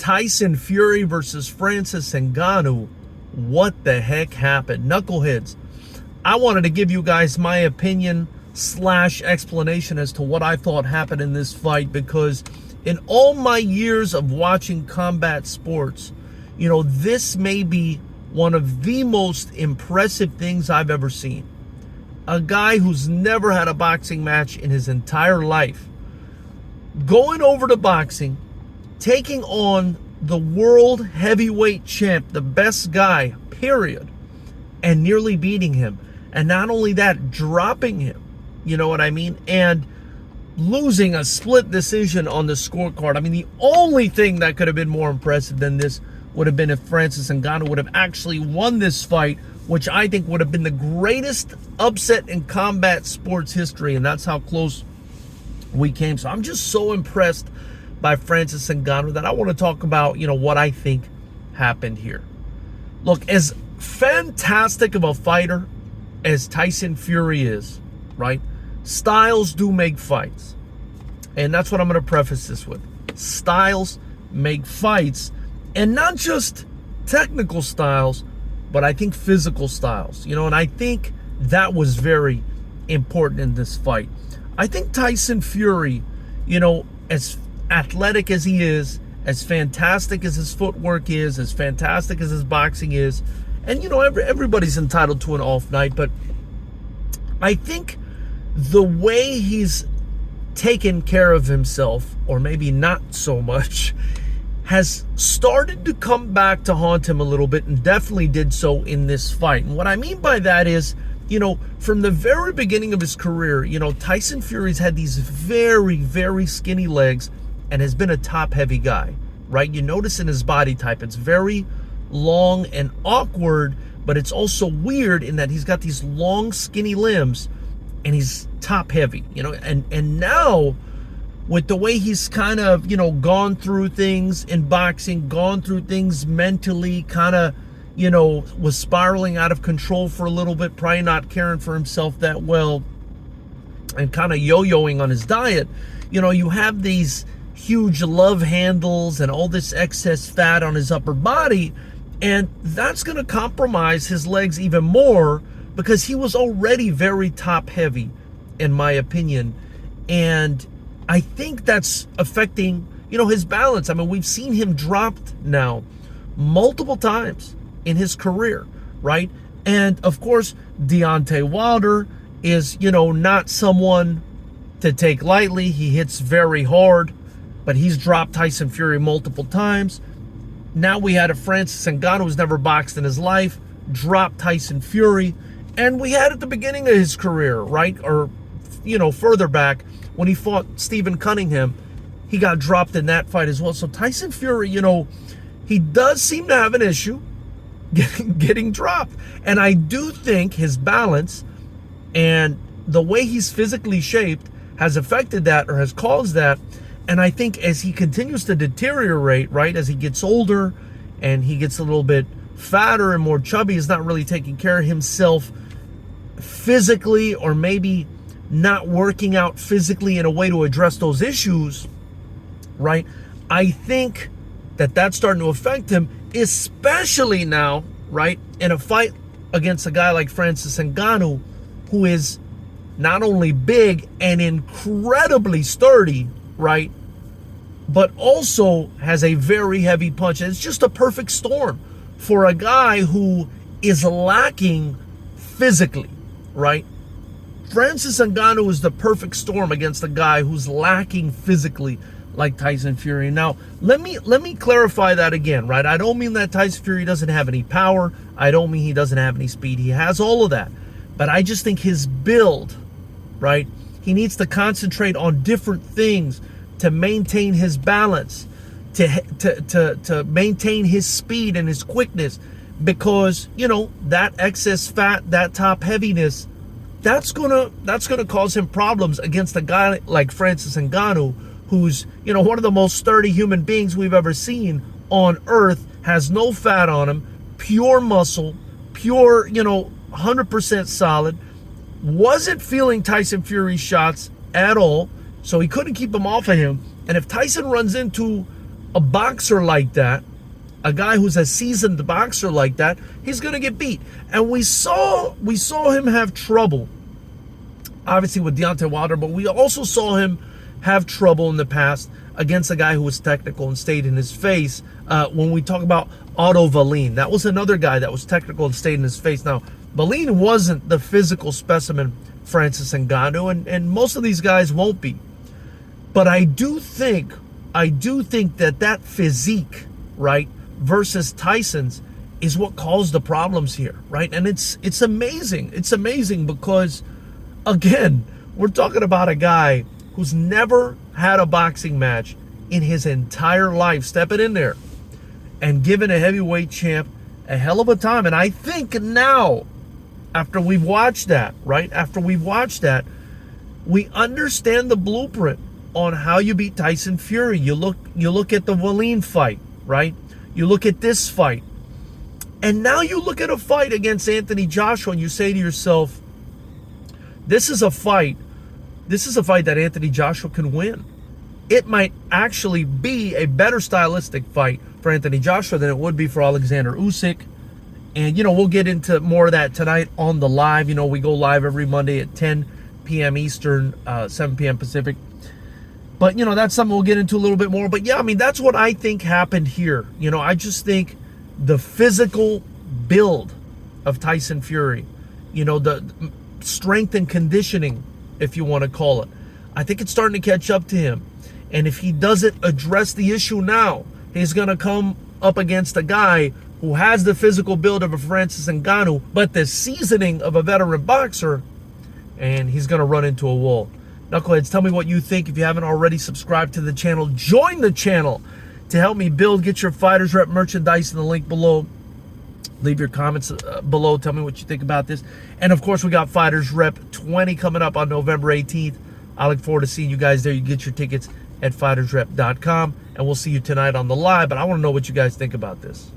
Tyson Fury versus Francis Ngannou. What the heck happened? Knuckleheads, I wanted to give you guys my opinion / explanation as to what I thought happened in this fight, because in all my years of watching combat sports, this may be one of the most impressive things I've ever seen. A guy who's never had a boxing match in his entire life, going over to boxing, taking on the world heavyweight champ, the best guy, period, and nearly beating him. And not only that, dropping him, you know what I mean? And losing a split decision on the scorecard. I mean, the only thing that could have been more impressive than this would have been if Francis Ngannou would have actually won this fight, which I think would have been the greatest upset in combat sports history, and that's how close we came. So I'm just so impressed by Francis Ngannou that I want to talk about, what I think happened here. Look, as fantastic of a fighter as Tyson Fury is, right? Styles do make fights. And that's what I'm going to preface this with. Styles make fights, and not just technical styles, but I think physical styles, and I think that was very important in this fight. I think Tyson Fury, as athletic as he is, as fantastic as his footwork is, as fantastic as his boxing is, and everybody's entitled to an off night, but I think the way he's taken care of himself, or maybe not so much, has started to come back to haunt him a little bit, and definitely did so in this fight. And what I mean by that is, from the very beginning of his career, Tyson Fury's had these very, very skinny legs and has been a top-heavy guy, right? You notice in his body type, it's very long and awkward, but it's also weird in that he's got these long, skinny limbs, and he's top-heavy, and now with the way he's kind of, gone through things in boxing, gone through things mentally, kind of, was spiraling out of control for a little bit, probably not caring for himself that well, and kind of yo-yoing on his diet. You have these huge love handles and all this excess fat on his upper body, and that's going to compromise his legs even more, because he was already very top heavy, in my opinion. And I think that's affecting, his balance. I mean, we've seen him dropped now multiple times in his career, right? And of course, Deontay Wilder is, not someone to take lightly. He hits very hard, but he's dropped Tyson Fury multiple times. Now we had a Francis Ngannou who's never boxed in his life, drop Tyson Fury. And we had at the beginning of his career, right? Or, further back, when he fought Stephen Cunningham, he got dropped in that fight as well. So Tyson Fury, he does seem to have an issue getting dropped. And I do think his balance and the way he's physically shaped has affected that, or has caused that. And I think as he continues to deteriorate, right, as he gets older and he gets a little bit fatter and more chubby, he's not really taking care of himself physically, or maybe not working out physically in a way to address those issues, right? I think that that's starting to affect him, especially now, right, in a fight against a guy like Francis Ngannou, who is not only big and incredibly sturdy, right, but also has a very heavy punch. And it's just a perfect storm for a guy who is lacking physically, right? Francis Ngannou is the perfect storm against a guy who's lacking physically, like Tyson Fury. Now, let me clarify that again, right? I don't mean that Tyson Fury doesn't have any power. I don't mean he doesn't have any speed. He has all of that. But I just think his build, right? He needs to concentrate on different things to maintain his balance, to maintain his speed and his quickness, because that excess fat, that top heaviness, that's gonna cause him problems against a guy like Francis Ngannou, who's one of the most sturdy human beings we've ever seen on earth, has no fat on him, pure muscle, pure 100% solid, wasn't feeling Tyson Fury's shots at all, so he couldn't keep him off of him. And if Tyson runs into a boxer like that, a guy who's a seasoned boxer like that, he's going to get beat. And we saw him have trouble, obviously with Deontay Wilder, but we also saw him have trouble in the past against a guy who was technical and stayed in his face. When we talk about Otto Wallin, that was another guy that was technical and stayed in his face. Now, Wallin wasn't the physical specimen Francis Ngannou, and most of these guys won't be. But I do think that physique, right, versus Tyson's is what caused the problems here, right? And it's amazing. It's amazing because, again, we're talking about a guy who's never had a boxing match in his entire life, stepping in there and giving a heavyweight champ a hell of a time. And I think now, after we've watched that, right, we understand the blueprint on how you beat Tyson Fury. You look at the Wallin fight, right? You look at this fight. And now you look at a fight against Anthony Joshua and you say to yourself, this is a fight that Anthony Joshua can win. It might actually be a better stylistic fight for Anthony Joshua than it would be for Alexander Usyk. And, we'll get into more of that tonight on the live. We go live every Monday at 10 p.m. Eastern, 7 p.m. Pacific. But, that's something we'll get into a little bit more. But, yeah, that's what I think happened here. I just think the physical build of Tyson Fury, the strength and conditioning, if you want to call it, I think it's starting to catch up to him. And if he doesn't address the issue now, he's going to come up against a guy who has the physical build of a Francis Ngannou, but the seasoning of a veteran boxer, and he's going to run into a wall. Knuckleheads, tell me what you think. If you haven't already subscribed to the channel, join the channel to help me build. Get your Fighters Rep merchandise in the link below. Leave your comments below. Tell me what you think about this. And, of course, we got Fighters Rep 20 coming up on November 18th. I look forward to seeing you guys there. You get your tickets at fightersrep.com. And we'll see you tonight on the live. But I want to know what you guys think about this.